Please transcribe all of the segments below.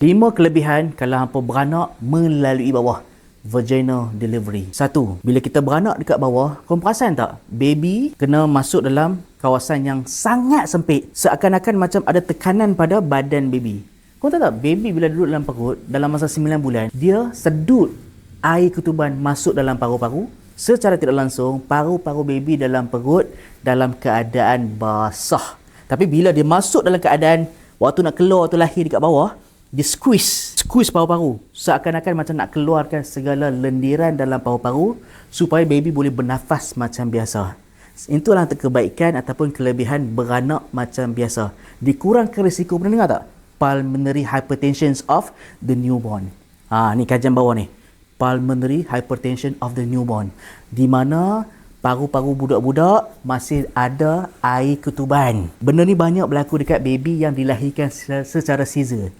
5 kelebihan kalau hampa beranak melalui bawah. Vaginal delivery. 1. Bila kita beranak dekat bawah, kau perasan tak? Baby kena masuk dalam kawasan yang sangat sempit. Seakan-akan macam ada tekanan pada badan baby. Kau tahu tak? Baby bila duduk dalam perut, dalam masa 9 bulan, dia sedut air ketuban masuk dalam paru-paru. Secara tidak langsung, paru-paru baby dalam perut dalam keadaan basah. Tapi bila dia masuk dalam keadaan waktu nak keluar, waktu lahir dekat bawah, dia squeeze paru-paru, seakan-akan macam nak keluarkan segala lendiran dalam paru-paru supaya baby boleh bernafas macam biasa. Itulah kebaikan ataupun kelebihan beranak macam biasa. Dikurangkan risiko, pernah dengar tak? Pulmonary hypertension of the newborn. Ni kajian bawah ni. Pulmonary hypertension of the newborn, di mana paru-paru budak-budak masih ada air ketuban. Benda ni banyak berlaku dekat baby yang dilahirkan secara caesar.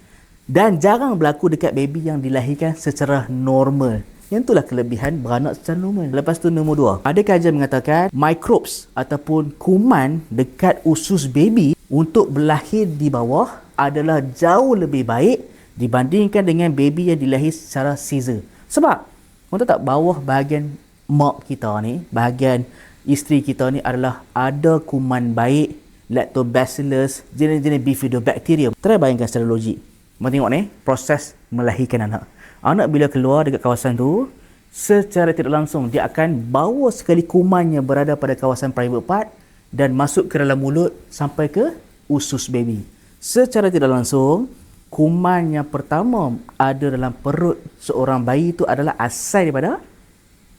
Dan jarang berlaku dekat baby yang dilahirkan secara normal. Yang itulah kelebihan beranak secara normal. Lepas tu nombor 2. Ada kajian mengatakan microbes ataupun kuman dekat usus baby untuk berlahir di bawah adalah jauh lebih baik dibandingkan dengan baby yang dilahir secara caesar. Sebab, kau tahu tak, bawah bahagian mak kita ni, bahagian isteri kita ni adalah ada kuman baik, lactobacillus, jenis-jenis bifidobacterium. Try bayangkan secara logik. Mereka tengok ni, proses melahirkan anak. Anak bila keluar dekat kawasan tu, secara tidak langsung, dia akan bawa sekali kuman yang berada pada kawasan private part dan masuk ke dalam mulut sampai ke usus baby. Secara tidak langsung, kuman yang pertama ada dalam perut seorang bayi itu adalah asal daripada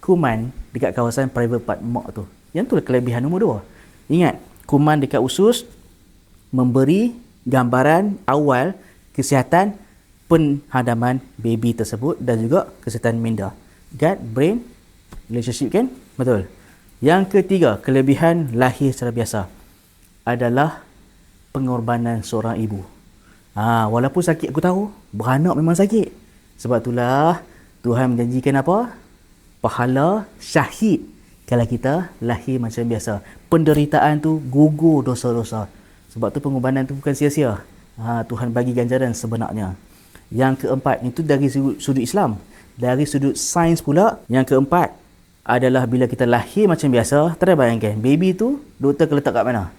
kuman dekat kawasan private part mak tu. Yang itulah kelebihan nombor 2. Ingat, kuman dekat usus memberi gambaran awal kesihatan penghadaman baby tersebut dan juga kesihatan minda. Gut, brain, relationship, kan? Betul. Yang ketiga, kelebihan lahir secara biasa adalah pengorbanan seorang ibu. Walaupun sakit, aku tahu, beranak memang sakit. Sebab itulah Tuhan menjanjikan apa? Pahala syahid kalau kita lahir macam biasa. Penderitaan tu gugur dosa-dosa. Sebab tu pengorbanan tu bukan sia-sia. Tuhan bagi ganjaran sebenarnya. Yang keempat, itu dari sudut Islam. Dari sudut sains pula, yang keempat adalah bila kita lahir macam biasa, try bayangkan, baby tu doktor letak kat mana?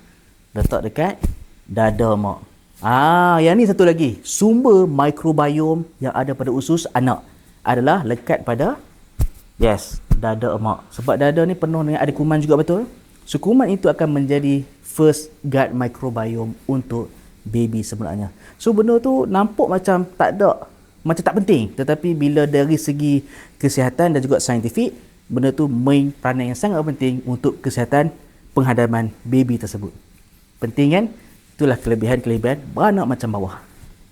Letak dekat dada mak. Yang ni satu lagi, sumber mikrobiom yang ada pada usus anak adalah lekat pada dada emak. Sebab dada ni penuh dengan ada kuman juga, betul? So kuman itu akan menjadi first gut microbiome untuk baby sebenarnya. So benda tu nampak macam tak ada, macam tak penting. Tetapi bila dari segi kesihatan dan juga saintifik, benda tu main peranan yang sangat penting untuk kesihatan penghadapan baby tersebut. Penting kan? Itulah kelebihan-kelebihan beranak macam bawah.